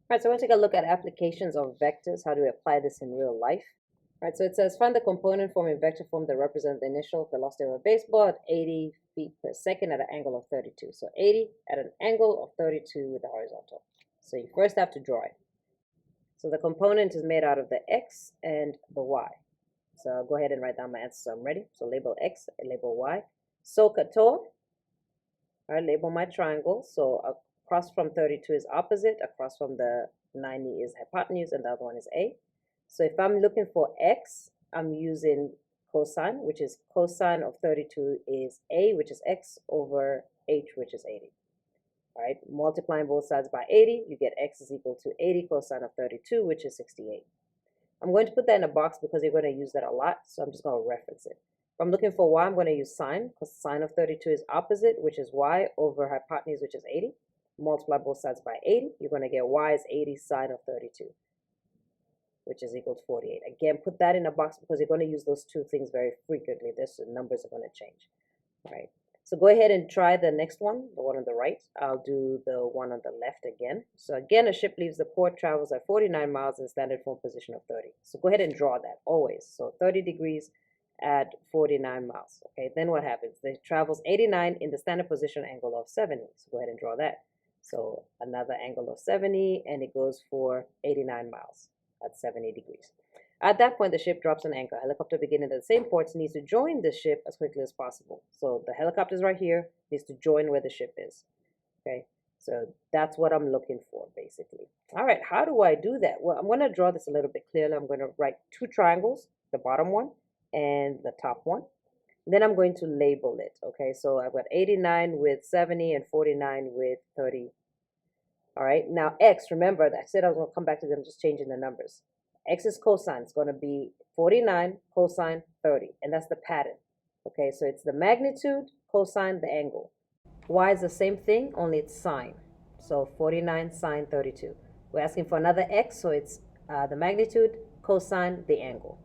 All right, so we'll take a look at applications of vectors. How do we apply this in real life? All right, so it says find the component form in vector form that represent the initial velocity of a baseball at 80 feet per second at an angle of 32. So 80 at an angle of 32 with the horizontal. So you first have to draw it. So the component is made out of the x and the y. So I'll go ahead and write down my answer so I'm ready. So label x and label y. SOHCAHTOA. All right, label my triangle. So across from 32 is opposite, across from the 90 is hypotenuse, and the other one is A. So if I'm looking for x, I'm using cosine, which is cosine of 32 is A, which is x, over h, which is 80. All right, multiplying both sides by 80, you get x is equal to 80 cosine of 32, which is 68. I'm going to put that in a box because you're going to use that a lot, so I'm just going to reference it. If I'm looking for y, I'm going to use sine, because sine of 32 is opposite, which is y, over hypotenuse, which is 80. Multiply both sides by 80, you're going to get y is 80 sine of 32, which is equal to 48. Again, put that in a box because you're going to use those two things very frequently. This numbers are going to change. All right. So go ahead and try the next one, the one on the right. I'll do the one on the left again. So again, a ship leaves the port, travels at 49 miles in standard form position of 30. So go ahead and draw that always. So 30 degrees at 49 miles. Okay, then what happens? It travels 89 in the standard position angle of 70. So go ahead and draw that. So another angle of 70, and it goes for 89 miles at 70 degrees. At that point, the ship drops an anchor. Helicopter beginning at the same ports needs to join the ship as quickly as possible. So the helicopter is right here, needs to join where the ship is. Okay, so that's what I'm looking for, basically. All right, how do I do that? Well, I'm going to draw this a little bit clearly. I'm going to write two triangles, the bottom one and the top one. Then I'm going to label it. Okay, so I've got 89 with 70 and 49 with 30. All right, now x, remember that I said I was going to come back to them, just changing the numbers. X is cosine. It's going to be 49 cosine 30, and that's the pattern. Okay, so it's the magnitude, cosine, the angle. Y is the same thing, only it's sine. So 49 sine 32. We're asking for another x, so it's the magnitude, cosine, the angle.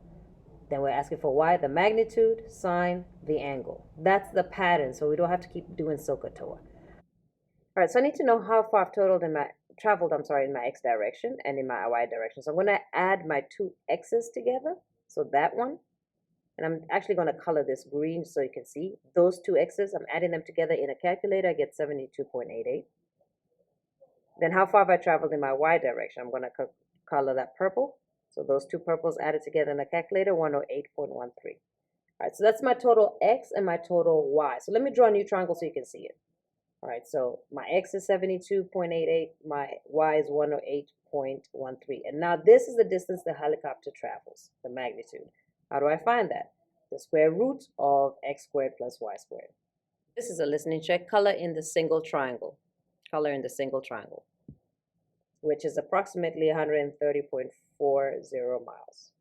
Then we're asking for y, the magnitude, sine, the angle. That's the pattern, so we don't have to keep doing SOHCAHTOA. All right, so I need to know how far I've traveled in my x direction and in my y direction. So I'm going to add my two x's together. So that one, and I'm actually going to color this green so you can see those two x's. I'm adding them together in a calculator. I get 72.88. Then how far have I traveled in my y direction? I'm going to color that purple. So those two purples added together in a calculator, 108.13. All right, so that's my total x and my total y. So let me draw a new triangle so you can see it. All right, so my x is 72.88, my y is 108.13. And now this is the distance the helicopter travels, the magnitude. How do I find that? The square root of x squared plus y squared. This is a listening check. Color in the single triangle. Color in the single triangle, which is approximately 130.40 miles.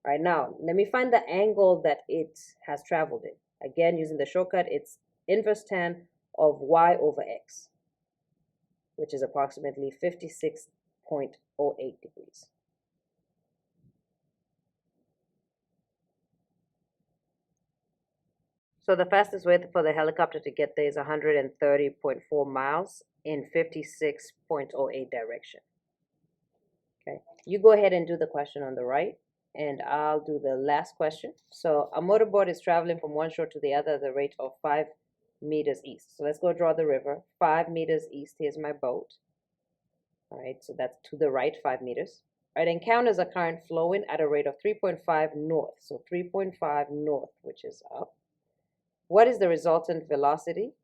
All right, now let me find the angle that it has traveled in. Again, using the shortcut, it's inverse tan of y over x, which is approximately 56.08 degrees. So the fastest way for the helicopter to get there is 130.4 miles in 56.08 direction. Okay, you go ahead and do the question on the right, and I'll do the last question. So a motorboat is traveling from one shore to the other at the rate of 5 meters east. So let's go draw the river. 5 meters east, here's my boat. All right, so that's to the right, 5 meters. All right, encounters a current flowing at a rate of 3.5 north. So 3.5 north, which is up. What is the resultant velocity?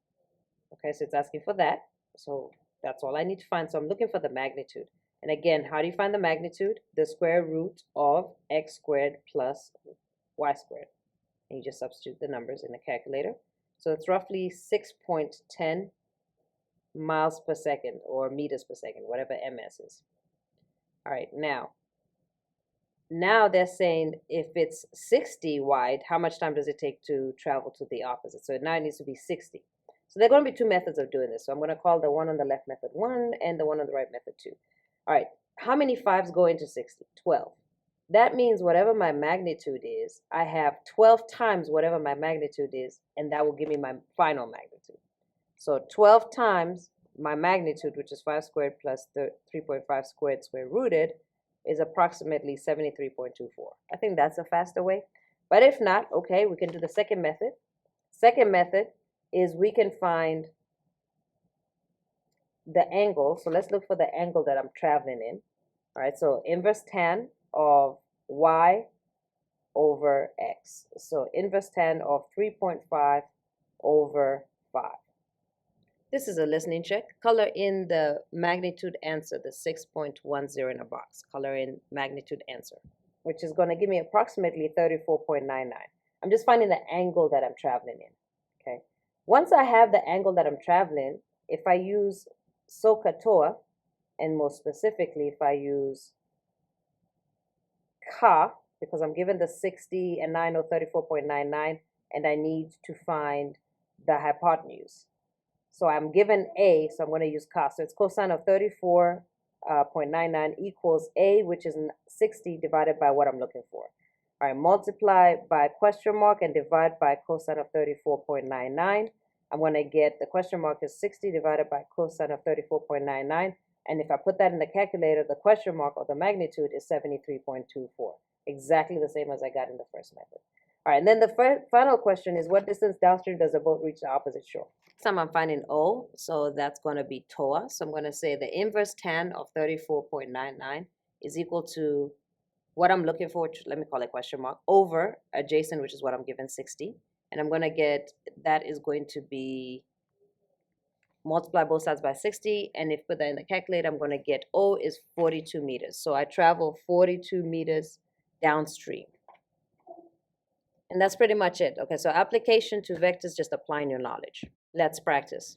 Okay, so it's asking for that. So that's all I need to find. So I'm looking for the magnitude. And again, how do you find the magnitude? The square root of x squared plus y squared. And you just substitute the numbers in the calculator. So it's roughly 6.10 miles per second or meters per second, whatever ms is. All right, now they're saying if it's 60 wide, how much time does it take to travel to the opposite? So now it needs to be 60. So there are going to be two methods of doing this. So I'm going to call the one on the left method 1 and the one on the right method 2. All right, how many 5s go into 60? 12. That means whatever my magnitude is, I have 12 times whatever my magnitude is, and that will give me my final magnitude. So 12 times my magnitude, which is 5 squared plus 3.5 squared square rooted, is approximately 73.24. I think that's a faster way. But if not, okay, we can do the second method. Second method is we can find the angle. So let's look for the angle that I'm traveling in. All right, so inverse tan of y over x. So inverse tan of 3.5 over 5. This is a listening check. Color in the magnitude answer, the 6.10 in a box. Color in magnitude answer, which is going to give me approximately 34.99. I'm just finding the angle that I'm traveling in. Okay. Once I have the angle that I'm traveling, if I use SOHCAHTOA, and more specifically, if I use CA, because I'm given the 60 and 9 or 34.99, and I need to find the hypotenuse. So I'm given A, so I'm going to use CA. So it's cosine of 34.99 equals A, which is 60 divided by what I'm looking for. All right, multiply by question mark and divide by cosine of 34.99. I'm going to get the question mark is 60 divided by cosine of 34.99. And if I put that in the calculator, the question mark or the magnitude is 73.24. Exactly the same as I got in the first method. All right, and then the final question is, what distance downstream does a boat reach the opposite shore? This time I'm finding O, so that's going to be TOA. So I'm going to say the inverse tan of 34.99 is equal to what I'm looking for, which, let me call it question mark, over adjacent, which is what I'm given, 60. And I'm going to get, that is going to be, multiply both sides by 60, and if put that in the calculator, I'm going to get O is 42 meters. So I travel 42 meters downstream. And that's pretty much it. Okay, so application to vectors, just applying your knowledge. Let's practice.